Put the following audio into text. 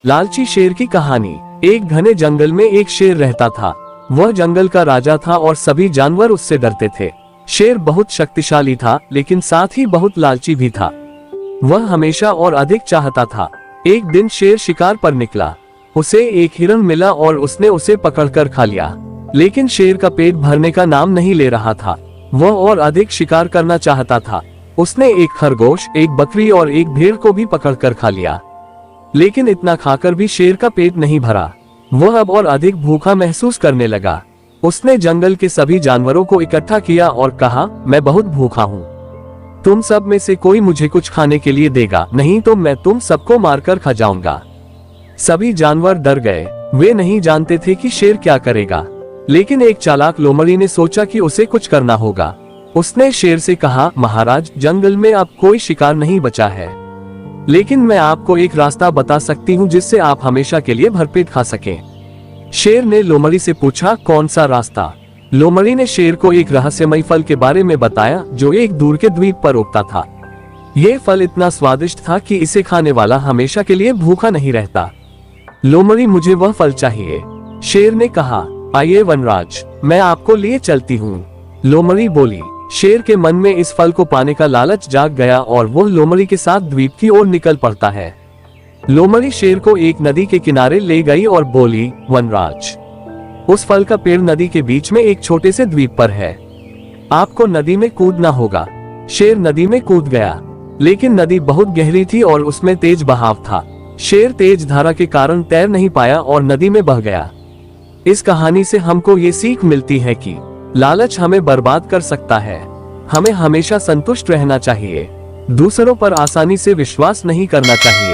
लालची शेर की कहानी। एक घने जंगल में एक शेर रहता था। वह जंगल का राजा था और सभी जानवर उससे डरते थे। शेर बहुत शक्तिशाली था, लेकिन साथ ही बहुत लालची भी था। वह हमेशा और अधिक चाहता था। एक दिन शेर शिकार पर निकला। उसे एक हिरण मिला और उसने उसे पकड़कर खा लिया। लेकिन शेर का पेट भरने का नाम नहीं ले रहा था। वह और अधिक शिकार करना चाहता था। उसने एक खरगोश, एक बकरी और एक भेड़ को भी पकड़कर खा लिया। लेकिन इतना खाकर भी शेर का पेट नहीं भरा। वह अब और अधिक भूखा महसूस करने लगा। उसने जंगल के सभी जानवरों को इकट्ठा किया और कहा, मैं बहुत भूखा हूँ। तुम सब में से कोई मुझे कुछ खाने के लिए देगा, नहीं तो मैं तुम सबको मारकर खा जाऊंगा। सभी जानवर डर गए। वे नहीं जानते थे कि शेर क्या करेगा। लेकिन एक चालाक लोमड़ी ने सोचा कि उसे कुछ करना होगा। उसने शेर से कहा, महाराज, जंगल में अब कोई शिकार नहीं बचा है, लेकिन मैं आपको एक रास्ता बता सकती हूँ जिससे आप हमेशा के लिए भरपेट खा सकें। शेर ने लोमड़ी से पूछा, कौन सा रास्ता? लोमड़ी ने शेर को एक रहस्यमय फल के बारे में बताया जो एक दूर के द्वीप पर उगता था। यह फल इतना स्वादिष्ट था कि इसे खाने वाला हमेशा के लिए भूखा नहीं रहता। लोमड़ी, मुझे वह फल चाहिए। शेर ने कहा, आइए वनराज, मैं आपको लिए चलती हूँ। लोमड़ी बोली। शेर के मन में इस फल को पाने का लालच जाग गया और वह लोमड़ी के साथ द्वीप की ओर निकल पड़ता है। लोमड़ी शेर को एक नदी के किनारे ले गई और बोली, वनराज, उस फल का पेड़ नदी के बीच में एक छोटे से द्वीप पर है। आपको नदी में कूदना होगा। शेर नदी में कूद गया, लेकिन नदी बहुत गहरी थी और उसमें तेज बहाव था। शेर तेज धारा के कारण तैर नहीं पाया और नदी में बह गया। इस कहानी से हमको ये सीख मिलती है कि लालच हमें बर्बाद कर सकता है। हमें हमेशा संतुष्ट रहना चाहिए। दूसरों पर आसानी से विश्वास नहीं करना चाहिए।